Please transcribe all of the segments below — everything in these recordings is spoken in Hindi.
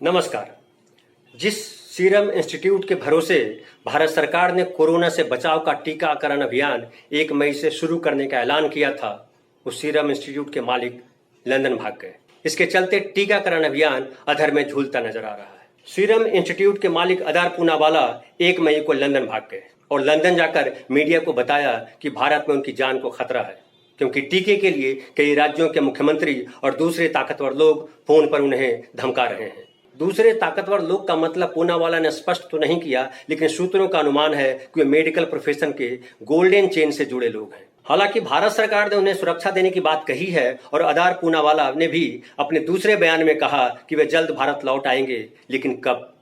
नमस्कार। जिस सीरम इंस्टीट्यूट के भरोसे भारत सरकार ने कोरोना से बचाव का टीकाकरण अभियान 1 मई से शुरू करने का ऐलान किया था, उस सीरम इंस्टीट्यूट के मालिक लंदन भाग गए। इसके चलते टीकाकरण अभियान अधर में झूलता नजर आ रहा है। सीरम इंस्टीट्यूट के मालिक अदार पूनावाला 1 मई को लंदन भाग गए और लंदन जाकर मीडिया को बताया कि भारत में उनकी जान को खतरा है, क्योंकि टीके के लिए कई राज्यों के मुख्यमंत्री और दूसरे ताकतवर लोग फोन पर उन्हें धमका रहे हैं। दूसरे ताकतवर लोग का मतलब पूनावाला ने स्पष्ट तो नहीं किया, लेकिन सूत्रों का अनुमान है कि वे मेडिकल प्रोफेशन के गोल्डन चेन से जुड़े लोग हैं। हालांकि भारत सरकार ने उन्हें सुरक्षा देने की बात कही है और अदार पूनावाला ने भी अपने दूसरे बयान में कहा कि वे जल्द भारत लौट आएंगे, लेकिन कब,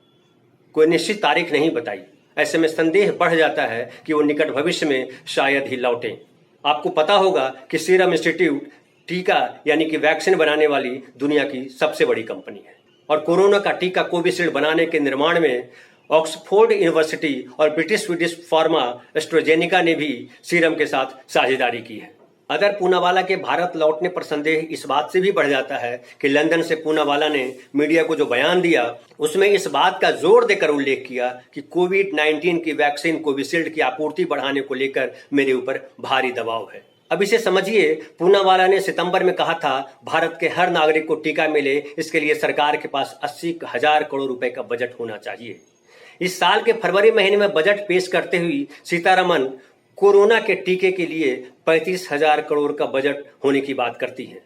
कोई निश्चित तारीख नहीं बताई। ऐसे में संदेह बढ़ जाता है कि वो निकट भविष्य में शायद ही लौटें। आपको पता होगा कि सीरम इंस्टीट्यूट टीका यानी कि वैक्सीन बनाने वाली दुनिया की सबसे बड़ी कंपनी है और कोरोना का टीका कोविशील्ड बनाने के निर्माण में ऑक्सफोर्ड यूनिवर्सिटी और ब्रिटिश स्वीडिश फार्मा एस्ट्राजेनेका ने भी सीरम के साथ साझेदारी की है। अदर पूनावाला के भारत लौटने पर संदेह इस बात से भी बढ़ जाता है कि लंदन से पूनावाला ने मीडिया को जो बयान दिया उसमें इस बात का जोर देकर उल्लेख किया कि कोविड-19 की वैक्सीन कोविशील्ड की आपूर्ति बढ़ाने को लेकर मेरे ऊपर भारी दबाव है। अब इसे समझिए, पूनावाला ने सितंबर में कहा था भारत के हर नागरिक को टीका मिले, इसके लिए सरकार के पास 80,000 करोड़ रुपए का बजट होना चाहिए। इस साल के फरवरी महीने में बजट पेश करते हुए सीतारमन कोरोना के टीके के लिए 35,000 करोड़ का बजट होने की बात करती हैं।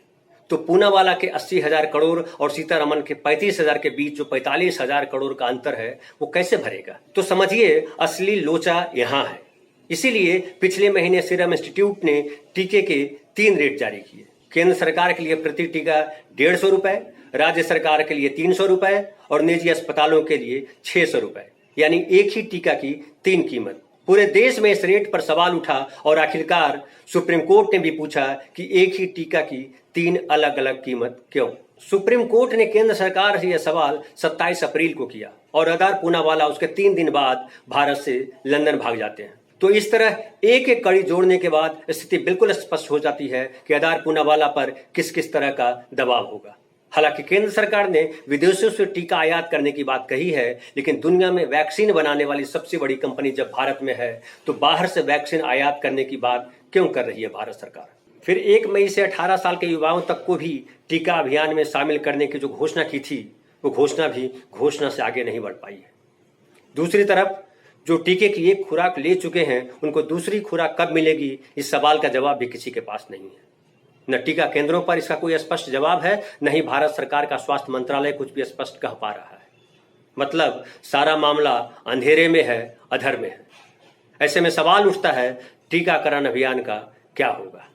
तो पूनावाला के 80,000 करोड़ और सीतारमन के 35,000 के बीच जो 45,000 करोड़ का अंतर है वो कैसे भरेगा? तो समझिए, असली लोचा यहाँ है। इसीलिए पिछले महीने सीरम इंस्टीट्यूट ने टीके के 3 रेट जारी किए। केंद्र सरकार के लिए प्रति टीका 150 रुपए, राज्य सरकार के लिए 300 रुपए और निजी अस्पतालों के लिए 600 रुपए, यानी एक ही टीका की 3 कीमत। पूरे देश में इस रेट पर सवाल उठा और आखिरकार सुप्रीम कोर्ट ने भी पूछा कि एक ही टीका की 3 अलग अलग कीमत क्यों? सुप्रीम कोर्ट ने केंद्र सरकार से यह सवाल 27 अप्रैल को किया और अदार पूनावाला उसके 3 दिन बाद भारत से लंदन भाग जाते हैं। तो इस तरह एक एक कड़ी जोड़ने के बाद स्थिति बिल्कुल स्पष्ट हो जाती है कि अदार पूनावाला पर किस किस तरह का दबाव होगा। हालांकि केंद्र सरकार ने विदेशों से टीका आयात करने की बात कही है, लेकिन दुनिया में वैक्सीन बनाने वाली सबसे बड़ी कंपनी जब भारत में है तो बाहर से वैक्सीन आयात करने की बात क्यों कर रही है भारत सरकार? फिर 1 मई से 18 साल के युवाओं तक को भी टीका अभियान में शामिल करने की जो घोषणा की थी, वो घोषणा भी घोषणा से आगे नहीं बढ़ पाई है। दूसरी तरफ जो टीके की एक खुराक ले चुके हैं उनको दूसरी खुराक कब मिलेगी, इस सवाल का जवाब भी किसी के पास नहीं है। न टीका केंद्रों पर इसका कोई स्पष्ट जवाब है, न ही भारत सरकार का स्वास्थ्य मंत्रालय कुछ भी स्पष्ट कह पा रहा है। मतलब सारा मामला अंधेरे में है, अधर में है। ऐसे में सवाल उठता है, टीकाकरण अभियान का क्या होगा?